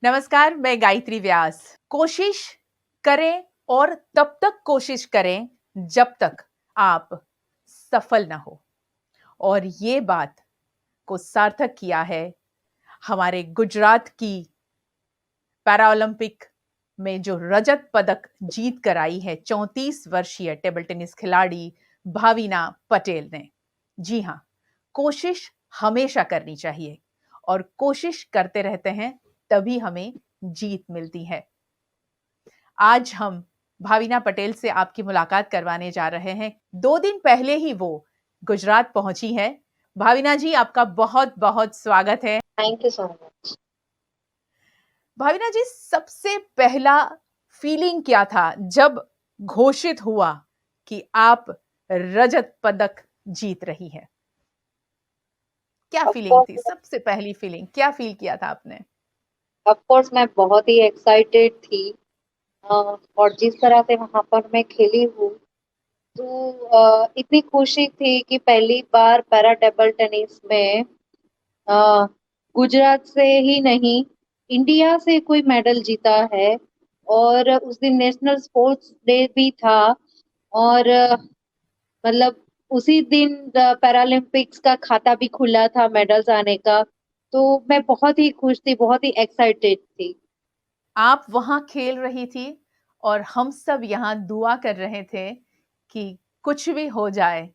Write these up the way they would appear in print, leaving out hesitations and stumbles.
नमस्कार, मैं गायत्री व्यास। कोशिश करें और तब तक कोशिश करें जब तक आप सफल ना हो और ये बात को सार्थक किया है हमारे गुजरात की पैरालंपिक में जो रजत पदक जीत कर आई है 34 वर्षीय टेबल टेनिस खिलाड़ी भाविना पटेल ने। जी हाँ, कोशिश हमेशा करनी चाहिए और कोशिश करते रहते हैं तभी हमें जीत मिलती है। आज हम भाविना पटेल से आपकी मुलाकात करवाने जा रहे हैं। 2 दिन पहले ही वो गुजरात पहुंची है। भाविना जी, आपका बहुत-बहुत स्वागत है। Thank you so much. Bhavina ji, सबसे पहला फीलिंग क्या था जब घोषित हुआ कि आप रजत पदक जीत रही हैं? क्या ऑफ फीलिंग थी? कोर्स सबसे पहली फीलिंग क्या फील किया था आपने? मैं बहुत ही एक्साइटेड थी। और जिस तरह से वहां पर मैं खेली हूँ, तो इतनी खुशी थी कि पहली बार पैरा टेबल टेनिस में अ, गुजरात से ही नहीं, इंडिया से कोई मेडल जीता है। और उस दिन नेशनल स्पोर्ट्स डे भी था। और मतलब उसी दिन पैरालंपिक्स का खाता भी खुला था मेडल्स आने का। तो मैं बहुत ही खुश थी, बहुत ही एक्साइटेड थी। आप वहां खेल रही थी और हम सब यहाँ दुआ कर रहे थे कि कुछ भी हो जाए,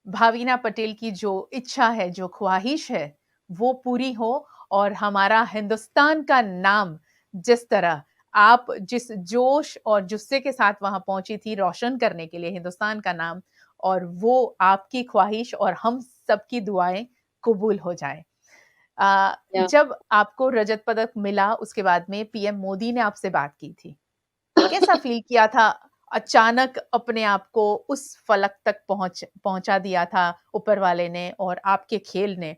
भाविना पटेल की जो इच्छा है, जो ख्वाहिश है, वो पूरी हो और हमारा हिंदुस्तान का नाम जिस तरह आप जिस जोश और जुस्से के साथ वहां पहुंची थी रोशन करने के लिए हिंदुस्तान का नाम, और वो आपकी ख्वाहिश और हम सबकी दुआएं कबूल हो जाए। या जब आपको रजत पदक मिला उसके बाद में पीएम मोदी ने आपसे बात की थी, कैसा फील किया था? अचानक अपने आप को उस फलक तक पहुंचा दिया था ऊपर वाले ने और आपके खेल ने।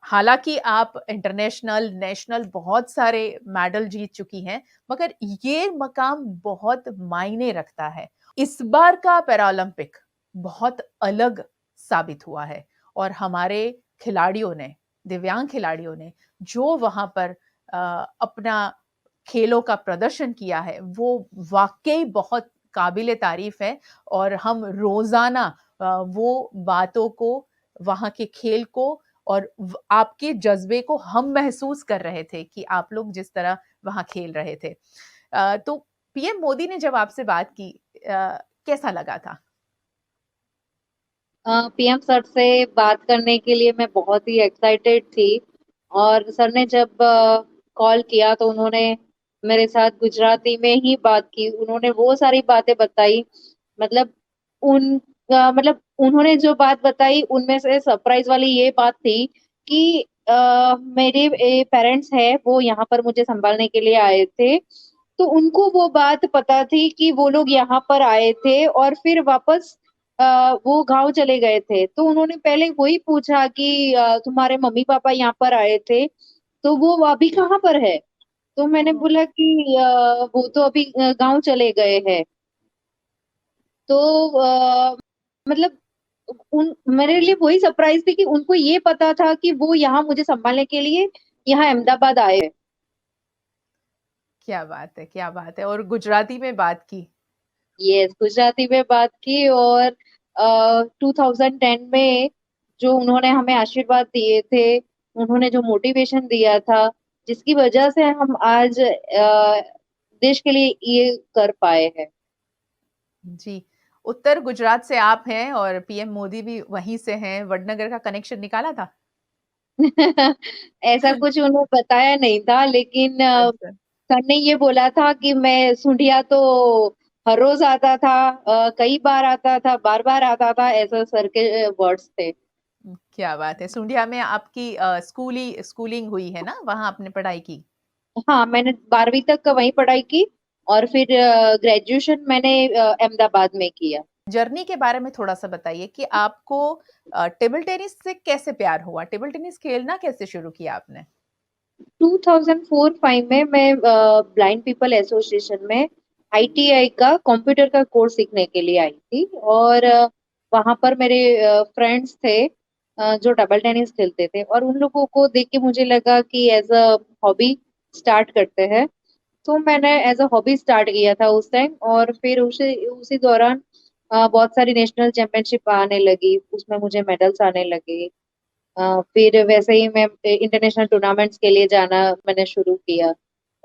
हालांकि आप इंटरनेशनल, नेशनल बहुत सारे मेडल जीत चुकी हैं, मगर ये मकाम बहुत मायने रखता है। इस बार का पैरालंपिक बहुत अलग साबित हुआ है और हमारे खिलाड़ियों ने, दिव्यांग खिलाड़ियों ने जो वहां पर अपना खेलों का प्रदर्शन किया है, वो वाकई बहुत काबिले तारीफ है और हम रोजाना वो बातों को, वहां के खेल को और आपके जज्बे को हम महसूस कर रहे थे कि आप लोग जिस तरह वहां खेल रहे थे। तो पीएम मोदी ने जब आपसे बात की, कैसा लगा था? पीएम सर से बात करने के लिए मैं बहुत ही एक्साइटेड थी। और सर ने जब कॉल किया तो उन्होंने मेरे साथ गुजराती में ही बात की। उन्होंने वो सारी बातें बताई। मतलब उन मतलब उन्होंने जो बात बताई उनमें से सरप्राइज वाली ये बात थी कि मेरे पेरेंट्स हैं, वो यहाँ पर मुझे संभालने के लिए आए थे। तो उनको वो बात पता थी कि वो लोग यहाँ पर आए थे और फिर वापस वो गाँव चले गए थे। तो उन्होंने पहले वही पूछा कि तुम्हारे मम्मी पापा यहाँ पर आए थे, तो वो अभी कहाँ पर है? तो मैंने ओह, बोला कि वो तो अभी गाँव चले गए हैं। तो मतलब उन मेरे लिए वही सरप्राइज थी कि उनको ये पता था कि वो यहाँ मुझे संभालने के लिए यहाँ अहमदाबाद आए हैं। क्या बात है, क्या बात है! और गुजराती में बात की। यस, गुजराती में बात की। और 2010 में जो उन्होंने हमें आशीर्वाद दिए थे, उन्होंने जो मोटिवेशन दिया था, जिसकी वजह से हम आज देश के लिए ये कर पाए हैं। जी, उत्तर गुजरात से आप हैं और पीएम मोदी भी वहीं से हैं, वडनगर का कनेक्शन निकाला था? ऐसा कुछ उन्हें बताया नहीं था, लेकिन अच्छा। सर ने ये बोला था कि मैं सूंढिया तो हर रोज आता था, कई बार आता था, बार बार आता था, ऐसा सर के वर्ड्स थे। क्या बात है! सूंढिया में आपकी स्कूलिंग हुई है ना? वहाँ आपने पढ़ाई की? हाँ, मैंने 12वीं तक का वहीं पढ़ाई की। और फिर ग्रेजुएशन मैंने अहमदाबाद में किया। जर्नी के बारे में थोड़ा-सा बताइए कि आपको टेबल टेनिस से कैसे प्यार हुआ? टेबल टेनिस खेलना कैसे शुरू किया आपने? 2004-5 में मैं ब्लाइंड पीपल एसोसिएशन में आईटीआई का कंप्यूटर का कोर्स सीखने के लिए आई थी। और वहां पर मेरे फ्रेंड्स थे जो टेबल टेनिस खेलते थे, और उन लोगों को देख के मुझे लगा कि एज अ हॉबी स्टार्ट करते हैं। तो मैंने एज़ अ हॉबी स्टार्ट किया था उस टाइम और फिर उसी उसी दौरान बहुत सारी नेशनल चैंपियनशिप आने लगी, उसमें मुझे मेडल्स आने लगे। फिर वैसे ही मैं इंटरनेशनल टूर्नामेंट्स के लिए जाना मैंने शुरू किया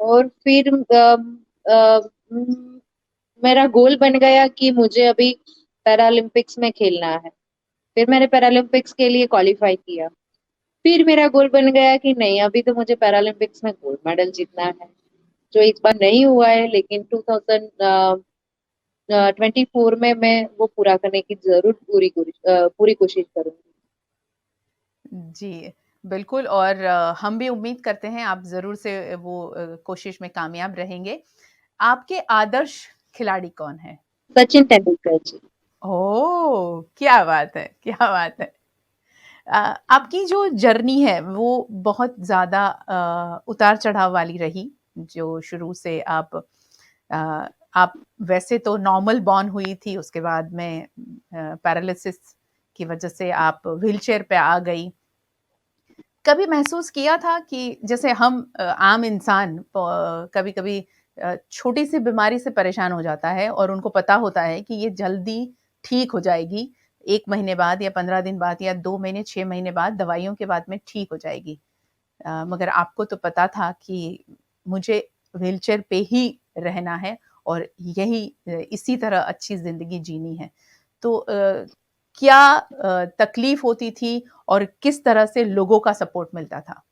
और फिर अ, उम, मेरा गोल बन गया कि मुझे अभी पैरालंपिक्स में खेलना है। फिर मैंने पैरालंपिक्स के लिए क्वालीफाई किया। फिर मेरा गोल बन गया कि नहीं अभी तो मुझे पैरालंपिक्स में गोल्ड मेडल जीतना है, जो इस बार नहीं हुआ है लेकिन 2024 में मैं वो पूरा करने की ज़रूर पूरी कोशिश करूँगी। जी, बिल्कुल और हम भी उम्मीद करते हैं आप ज़रूर से वो कोशिश में कामयाब रहेंगे। आपके आदर्श खिलाड़ी कौन हैं? सचिन तेंदुलकर जी। ओह! क्या बात है, क्या बात है। आपकी जो जर्नी है वो बहुत ज़्यादा उतार-चढ़ाव वाली रही, जो शुरू से आप वैसे तो नॉर्मल बॉर्न हुई थी, उसके बाद में पैरालिसिस की वजह से आप व्हीलचेयर पे आ गई। कभी महसूस किया था कि जैसे हम आम इंसान कभी-कभी छोटी-सी बीमारी से परेशान हो जाता है और उनको पता होता है कि ये जल्दी ठीक हो जाएगी, 1 महीने बाद या 15 दिन बाद या 2 महीने, 6 महीने बाद दवाइयों के बाद में ठीक हो जाएगी। मगर आपको तो पता था कि मुझे व्हीलचेयर पे ही रहना है और यही इसी तरह अच्छी ज़िंदगी जीनी है। तो क्या तकलीफ़ होती थी और किस तरह से लोगों का सपोर्ट मिलता था?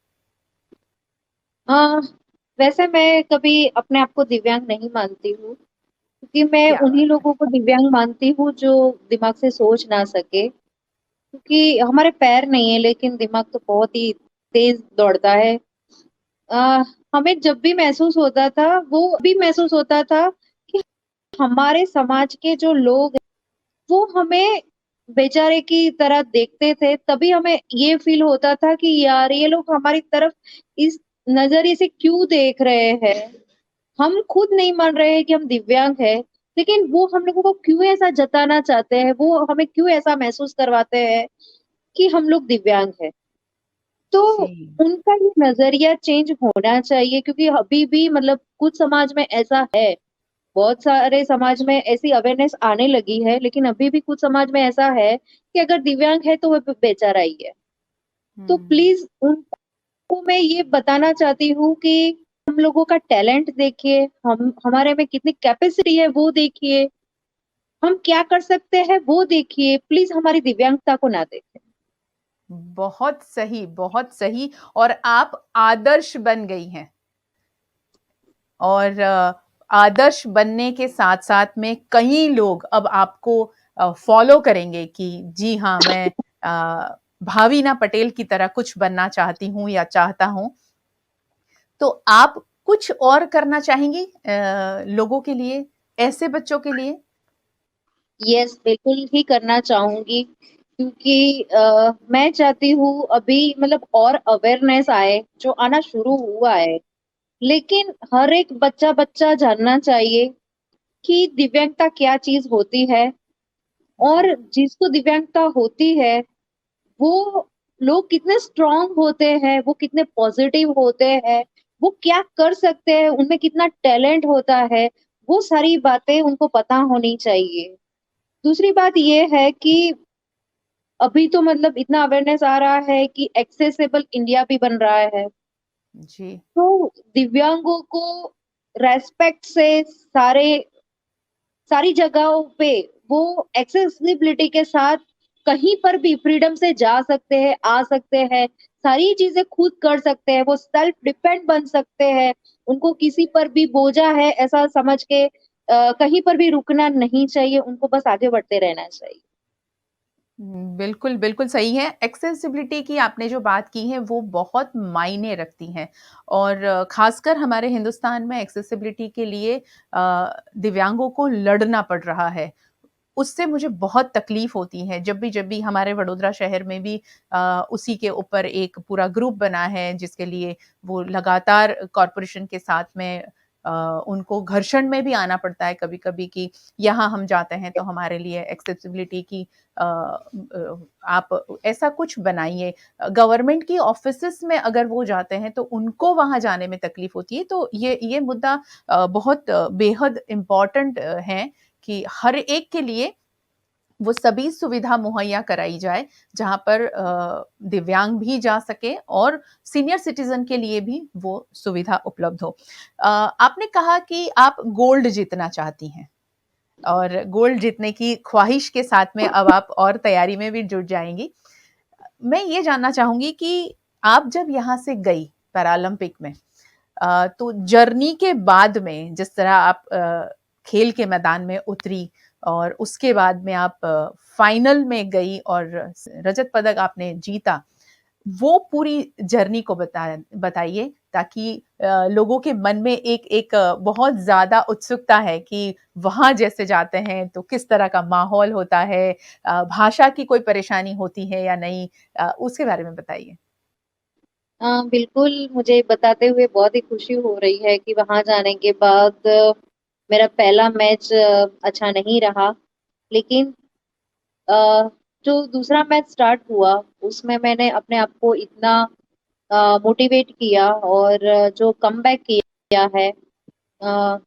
अ, वैसे मैं कभी अपने आप को दिव्यांग नहीं मानती हूँ, क्योंकि मैं क्या उन्हीं बात है! लोगों को दिव्यांग मानती हूँ जो दिमाग से सोच ना सके। क्योंकि हमारे पैर नहीं है लेकिन दिमाग तो बहुत ही तेज़ दौड़ता है। अ, हमें जब भी महसूस होता था, वो भी महसूस होता था कि हमारे समाज के जो लोग वो हमें बेचारे की तरह देखते थे, तभी हमें ये फ़ील होता था कि यार ये लोग हमारी तरफ इस नज़रिए से क्यों देख रहे हैं? हम खुद नहीं मान रहे हैं कि हम दिव्यांग हैं, लेकिन वो हम लोगों को क्यों ऐसा जताना चाहते हैं? वो हमें क्यों ऐसा महसूस करवाते हैं कि हम लोग दिव्यांग हैं? तो जी, उनका ये नज़रिया चेंज होना चाहिए क्योंकि अभी भी मतलब कुछ समाज में ऐसा है, बहुत सारे समाज में ऐसी अवेयरनेस आने लगी है, लेकिन अभी भी कुछ समाज में ऐसा है कि अगर दिव्यांग है तो वो बेचारा ही है। तो हुँ। प्लीज़ उनको मैं ये बताना चाहती हूँ कि हम लोगों का टैलेंट देखिए, हम हमारे में कितनी कैपेसिटी है वो देखिए, हम क्या कर सकते हैं वो देखिए, प्लीज़ हमारी दिव्यांगता को ना देखें। बहुत सही और आप आदर्श बन गई हैं और आदर्श बनने के साथ-साथ में कई लोग अब आपको फ़ॉलो करेंगे कि जी हाँ, मैं भावीना पटेल की तरह कुछ बनना चाहती हूँ या चाहता हूँ। तो आप कुछ और करना चाहेंगी लोगों के लिए, ऐसे बच्चों के लिए? येस, बिल्कुल ही करना चाहूँगी क्योंकि मैं चाहती हूँ अभी मतलब और अवेयरनेस आए, जो आना शुरू हुआ है। लेकिन हर एक बच्चा-बच्चा जानना चाहिए कि दिव्यांगता क्या चीज़ होती है जी। और जिसको दिव्यांगता होती है, वो लोग कितने स्ट्रॉन्ग होते हैं, वो कितने पॉज़िटिव होते हैं, वो क्या कर सकते हैं, उनमें कितना टैलेंट होता है, वो सारी बातें उनको पता होनी चाहिए। दूसरी बात ये है कि अभी तो मतलब इतना अवेयरनेस आ रहा है कि एक्सेसिबल इंडिया भी बन रहा है। जी, तो दिव्यांगों को रिस्पेक्ट से सारी जगहों पे वो एक्सेसिबिलिटी के साथ कहीं पर भी फ्रीडम से जा सकते हैं, आ सकते हैं, सारी चीज़ें खुद कर सकते हैं, वो सेल्फ डिपेंड बन सकते हैं। उनको किसी पर भी बोझा है ऐसा समझ के कहीं पर भी रुकना नहीं चाहिए, उनको बस आगे बढ़ते रहना चाहिए। बिल्कुल, बिल्कुल सही है। एक्सेसिबिलिटी की आपने जो बात की है, वो बहुत मायने रखती हैं और ख़ासकर हमारे हिंदुस्तान में एक्सेसिबिलिटी के लिए दिव्यांगों को लड़ना पड़ रहा है। उससे मुझे बहुत तकलीफ़ होती है, जब भी हमारे वडोदरा शहर में भी उसी के ऊपर एक पूरा ग्रुप बना है, जिसके लिए वो लगातार कॉर्पोरेशन के साथ में उनको घर्षण में भी आना पड़ता है कभी-कभी कि यहाँ हम जाते हैं तो हमारे लिए एक्सेसिबिलिटी की आप ऐसा कुछ बनाइए। गवर्नमेंट की ऑफ़िसेज़ में अगर वो जाते हैं तो उनको वहाँ जाने में तकलीफ़ होती है, तो ये मुद्दा बहुत बेहद इम्पोर्टेंट है कि हर एक के लिए वो सभी सुविधा मुहैया कराई जाए, जहाँ पर दिव्यांग भी जा सके और सीनियर सिटीज़न के लिए भी वो सुविधा उपलब्ध हो। आपने कहा कि आप गोल्ड जीतना चाहती हैं और गोल्ड जीतने की ख्वाहिश के साथ में अब आप और तैयारी में भी जुट जाएँगी। मैं ये जानना चाहूँगी कि आप जब यहाँ से गई पैरालंपिक में तो जर्नी के बाद में जिस तरह आप खेल के मैदान में उतरी और उसके बाद में आप फाइनल में गई और रजत पदक आपने जीता, वो पूरी जर्नी को बताइए ताकि लोगों के मन में एक बहुत ज़्यादा उत्सुकता है कि वहाँ जैसे जाते हैं तो किस तरह का माहौल होता है, भाषा की कोई परेशानी होती है या नहीं? उसके बारे में बताइए। बिल्कुल, मुझे बताते हुए बहुत ही खुशी हो रही है कि वहाँ जाने के बाद मेरा पहला मैच अच्छा नहीं रहा। लेकिन अ, जो दूसरा मैच स्टार्ट हुआ, उसमें मैंने अपने आप को इतना मोटिवेट किया और जो कमबैक किया है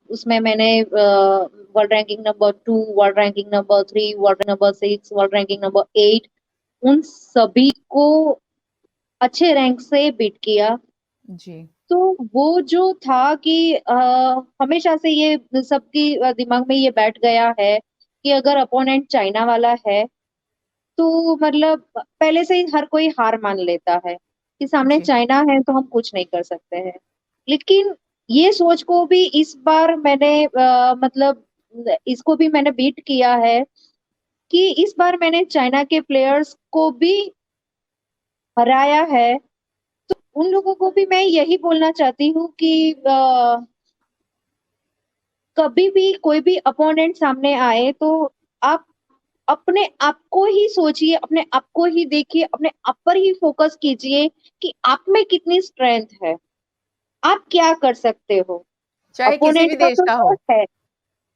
उसमें मैंने world ranking number 2, world ranking number 3, world number 6, world ranking number 8 उन सभी को अच्छे रैंक से बीट किया। जी, तो वो जो था कि हमेशा से ये सबकी दिमाग में ये बैठ गया है कि अगर अपोनेंट चाइना वाला है, तो मतलब पहले से ही हर कोई हार मान लेता है कि सामने जी, चाइना है तो हम कुछ नहीं कर सकते हैं। लेकिन ये सोच को भी इस बार मैंने मतलब इसको भी मैंने बीट किया है कि इस बार मैंने चाइना के प्लेयर्स को भी हराया है। उन लोगों को भी मैं यही बोलना चाहती हूँ कि कभी भी कोई भी अपोनेंट सामने आए तो आप अपने आप को ही सोचिए, अपने आप को ही देखिए, अपने आप पर ही फोकस कीजिए कि आप में कितनी स्ट्रेंथ है, आप क्या कर सकते हो। चाहे किसी भी अपोनेंट का देश तो का जो हो। है,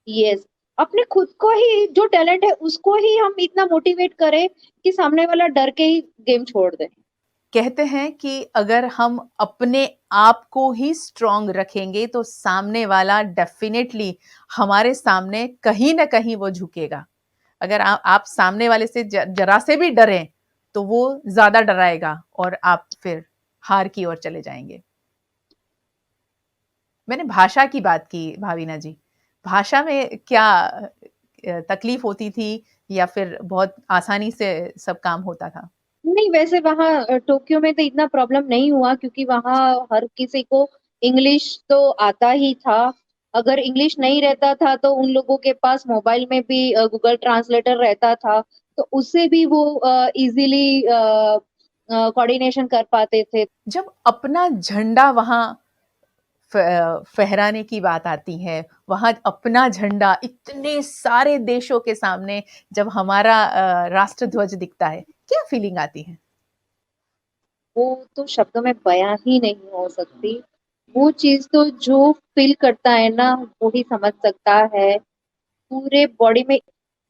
यस, अपने खुद को ही जो टैलेंट है उसको ही हम इतना मोटिवेट करें कि सामने वाला डर के ही गेम छोड़ दे। कहते हैं कि अगर हम अपने आप को ही स्ट्रॉन्ग रखेंगे तो सामने वाला डेफिनेटली हमारे सामने कहीं न कहीं वो झुकेगा। अगर आप सामने वाले से ज़रा से भी डरें, तो वो ज़्यादा डराएगा और आप फिर हार की ओर चले जाएँगे। मैंने भाषा की बात की भावीना जी। भाषा में क्या तकलीफ होती थी या फिर बहुत आसानी से सब काम होता था? नहीं, वैसे वहाँ टोक्यो में तो इतना प्रॉब्लम नहीं हुआ क्योंकि वहाँ हर किसी को इंग्लिश तो आता ही था। अगर इंग्लिश नहीं रहता था तो उन लोगों के पास मोबाइल में भी गूगल ट्रांसलेटर रहता था, तो उससे भी वो इज़िली कोऑर्डिनेशन कर पाते थे। जब अपना झंडा वहाँ फहराने की बात आती है, वहाँ अपना झंडा इतने सारे देशों के सामने जब हमारा राष्ट्र ध्वज दिखता है, क्या फीलिंग आती है? वो तो शब्दों में बयाँ ही नहीं हो सकती। वो चीज़ तो जो फ़ील करता है ना, वो ही समझ सकता है। पूरे बॉडी में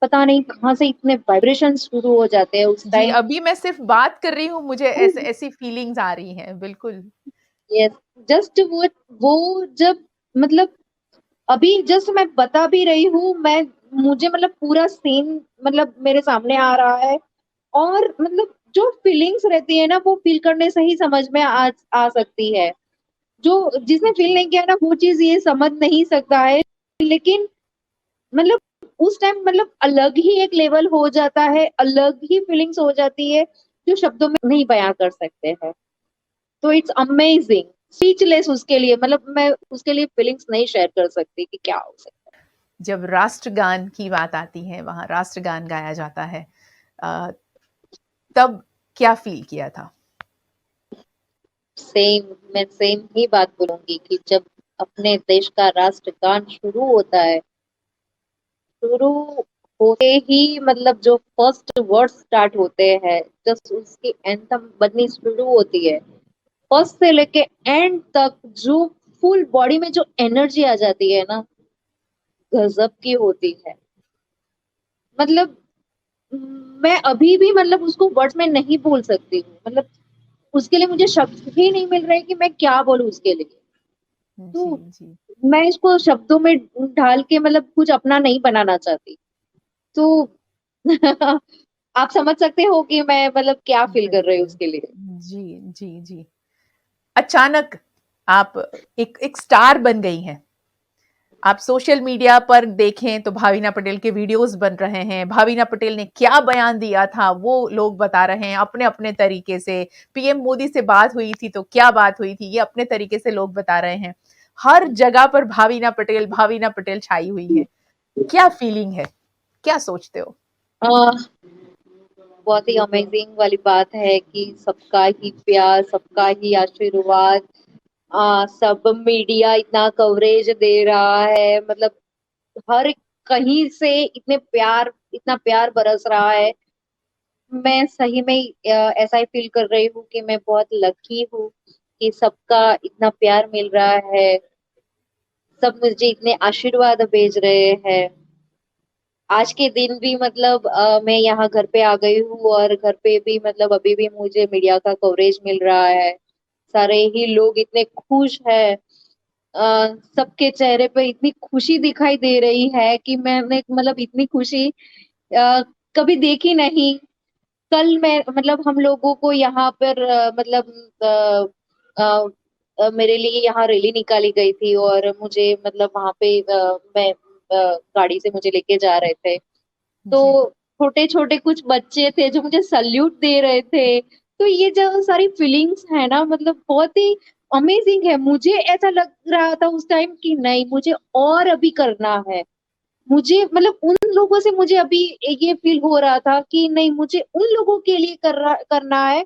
पता नहीं कहाँ से इतने वाइब्रेशंस शुरू हो जाते हैं उस जी, टाइम। अभी मैं सिर्फ़ बात कर रही हूँ, मुझे ऐसी फीलिंग्स आ रही हैं, बिल्कुल। यस, जस्ट वो जब मतलब अभी जस्ट मैं बता भी रही हूँ, मैं मुझे मतलब पूरा सीन मतलब मेरे सामने आ रहा है और मतलब जो फीलिंग्स रहती है ना, वो फ़ील करने से ही समझ में आ सकती है। जो जिसने फ़ील जी। नहीं किया ना, वो चीज़ ये समझ नहीं सकता है। लेकिन मतलब उस टाइम मतलब अलग ही एक लेवल हो जाता है, अलग ही फीलिंग्स हो जाती है, जो शब्दों में नहीं बयाँ कर सकते हैं। तो इट्स अमेजिंग, स्पीचलेस उसके लिए मतलब मैं उसके लिए फीलिंग्स नहीं शेयर कर सकती कि क्या हो सकता है। जब राष्ट्रगान की बात आती है, वहाँ राष्ट्रगान गाया जाता है अ, तब क्या फ़ील किया था? मैं सेम ही बात बोलूँगी कि जब अपने देश का राष्ट्रगान शुरू होता है, शुरू होते ही मतलब जो फर्स्ट वर्ड्स स्टार्ट होते हैं, जस्ट उसकी एंथम बननी शुरू होती है। फर्स्ट से लेके एंड तक जो फुल बॉडी में जो एनर्जी आ जाती है ना, गजब की होती है। मतलब मैं अभी भी मतलब उसको वर्ड्स में नहीं बोल सकती हूँ। मतलब उसके लिए मुझे शब्द ही नहीं मिल रहे कि मैं क्या बोलूँ उसके लिए। जी, तो जी। मैं इसको शब्दों में ढाल के मतलब कुछ अपना नहीं बनाना चाहती। तो आप समझ सकते हो कि मैं मतलब क्या फ़ील कर रही हूँ बिल्कुल। उसके लिए। जी, जी, जी। अचानक आप एक एक स्टार बन गई हैं। आप सोशल मीडिया पर देखें तो भावीना पटेल के वीडियोस बन रहे हैं। भावीना पटेल ने क्या बयान दिया था वो लोग बता रहे हैं अपने-अपने तरीके से। पीएम मोदी से बात हुई थी तो क्या बात हुई थी ये अपने तरीके से लोग बता रहे हैं। हर जगह पर भावीना पटेल छाई हुई है। क्या फीलिंग है? क्या सोचते हो? अ, बहुत ही अमेज़िंग वाली बात है कि सबका ही प्यार, सबका ही आशीर्वाद, सब मीडिया इतना कवरेज दे रहा है। मतलब हर कहीं से इतना प्यार बरस रहा है। मैं सही में ऐसा ही फ़ील कर रही हूँ कि मैं बहुत लकी हूँ कि सबका इतना प्यार मिल रहा है। सब मुझे इतने आशीर्वाद भेज रहे हैं। आज के दिन भी मतलब मैं यहाँ घर पे आ गई हूँ और घर पे भी मतलब अभी भी मुझे मीडिया का कवरेज मिल रहा है। सारे ही लोग इतने खुश हैं। सबके चेहरे पे इतनी खुशी दिखाई दे रही है कि मैंने मतलब इतनी खुशी कभी देखी नहीं। कल मैं मतलब हम लोगों को यहाँ पर मतलब अ, मेरे लिए यहाँ रैली निकाली गई थी और मुझे मतलब वहाँ पे मैं गाड़ी से मुझे लेके जा रहे थे। जी। तो छोटे-छोटे कुछ बच्चे थे जो मुझे सैल्यूट दे रहे थे। तो ये जो सारी फीलिंग्स है ना मतलब बहुत ही अमेज़िंग है। मुझे ऐसा लग रहा था उस टाइम कि नहीं मुझे और अभी करना है। मुझे मतलब उन लोगों से मुझे अभी ये फ़ील हो रहा था कि नहीं मुझे उन लोगों के लिए करना है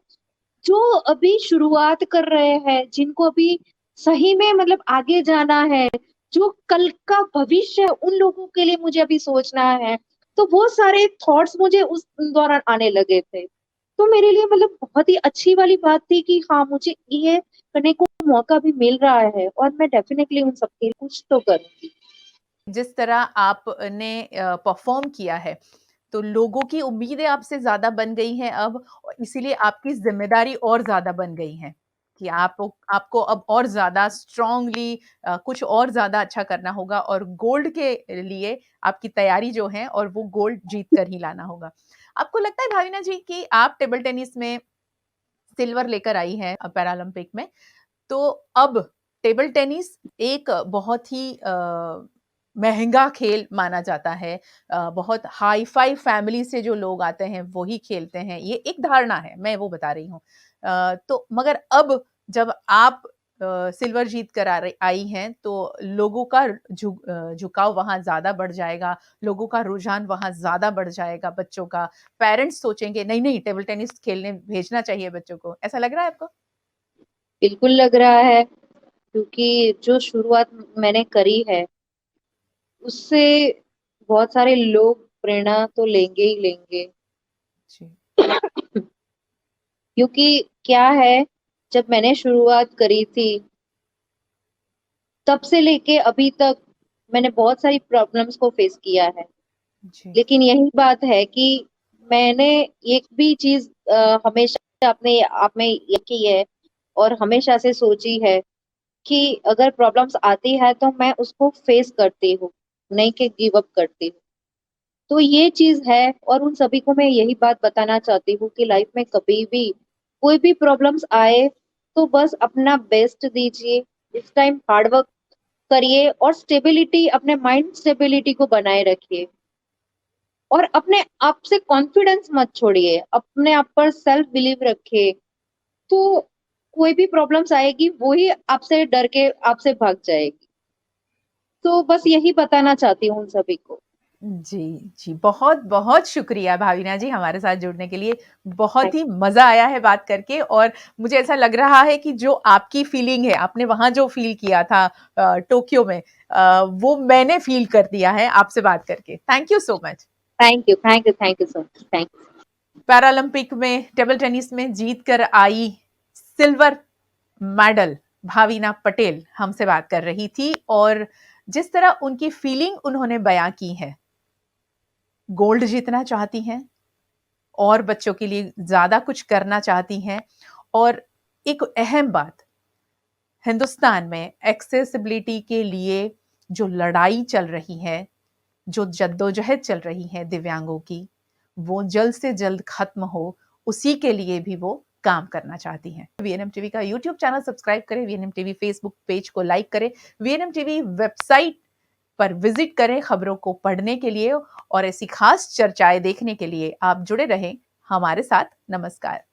जो अभी शुरुआत कर रहे हैं, जिनको अभी सही में मतलब आगे जाना है, जो कल का भविष्य है, उन लोगों के लिए मुझे अभी सोचना है। तो वो सारे थॉट्स मुझे उस दौरान आने लगे थे। तो मेरे लिए मतलब बहुत ही अच्छी वाली बात थी कि हाँ, मुझे ये करने को मौका भी मिल रहा है और मैं डेफ़िनेटली उन सबके लिए कुछ तो करूँगी। जिस तरह आपने परफ़ॉर्म किया है, तो लोगों की उम्मीदें आपसे ज़्यादा बन गई हैं अब और इसीलिए आपकी ज़िम्मेदारी और ज़्यादा बन गई हैं, कि आपको अब और ज़्यादा स्ट्रॉन्गली कुछ और ज़्यादा अच्छा करना होगा और गोल्ड के लिए आपकी तैयारी जो है और वो गोल्ड जीत कर ही लाना होगा। आपको लगता है भाविना जी कि आप टेबल टेनिस में सिल्वर लेकर आई हैं पैरालंपिक में, तो अब टेबल टेनिस एक बहुत ही महँगा खेल माना जाता है। बहुत हाई-फाई फैमिली से जो लोग आते हैं, वो ही खेलते हैं। ये एक धारणा है, मैं वो बता रही हूँ। तो मगर अब जब आप सिल्वर जीत कर आ रही आई हैं, तो लोगों का झुकाव वहाँ ज़्यादा बढ़ जाएगा, लोगों का रुझान वहाँ ज़्यादा बढ़ जाएगा बच्चों का। पेरेंट्स सोचेंगे, नहीं-नहीं टेबल टेनिस खेलने भेजना चाहिए बच्चों को। ऐसा लग रहा है आपको? बिल्कुल लग रहा है क्योंकि जो शुरुआत मैंने करी है, उससे बहुत सारे लोग प्रेरणा तो लेंगे ही लेंगे। जी। क्योंकि क्या है, जब मैंने शुरुआत करी थी, तब से लेके अभी तक मैंने बहुत सारी प्रॉब्लम्स को फेस किया है। जी। लेकिन यही बात है कि मैंने एक भी चीज़ हमेशा अपने आप में ये की है और हमेशा से सोची है कि अगर प्रॉब्लम्स आती है तो मैं उसको फेस करती हूँ, नहीं कि गिव अप करती हूँ। तो ये चीज़ है और उन सभी को मैं यही बात बताना चाहती हूँ कि लाइफ में कभी भी कोई भी प्रॉब्लम्स आए, तो बस अपना बेस्ट दीजिए, इस टाइम हार्ड वर्क करिए और स्टेबिलिटी अपने माइंड स्टेबिलिटी को बनाए रखिए और अपने आप से कॉन्फिडेंस मत छोड़िए, अपने आप पर सेल्फ बिलीव रखिए, तो कोई भी प्रॉब्लम्स आएगी, वो ही आपसे डर के आपसे भाग जाएगी। तो बस यही बताना चाहती हूँ उन सभी को। जी, जी। बहुत-बहुत शुक्रिया भाविना जी हमारे साथ जुड़ने के लिए। बहुत थैंक ही मज़ा आया है बात करके और मुझे ऐसा लग रहा है कि जो आपकी फीलिंग है, आपने वहाँ जो फ़ील किया था टोक्यो में वो मैंने फ़ील कर दिया है आपसे बात करके। Thank you so much. Thank you so much. Thank Paralympic में टेबल टेनिस में जीत कर आई सिल्वर मेडल भावीना पटेल हमसे बात कर रही थी और जिस तरह उनकी फीलिंग उन्होंने बयां की है, गोल्ड जीतना चाहती हैं और बच्चों के लिए ज्यादा कुछ करना चाहती हैं। और एक अहम बात, हिंदुस्तान में एक्सेसिबिलिटी के लिए जो लड़ाई चल रही है, जो जद्दोजहद चल रही है दिव्यांगों की, वो जल्द से जल्द खत्म हो, उसी के लिए भी वो काम करना चाहती हैं। वीएनएम टीवी का यूट्यूब चैनल सब्सक्राइब करें, वीएनएम टीवी फेसबुक पेज को लाइक करें, वीएनएम टीवी वेबसाइट पर विजिट करें खबरों को पढ़ने के लिए और ऐसी खास चर्चाएं देखने के लिए आप जुड़े रहें हमारे साथ। नमस्कार।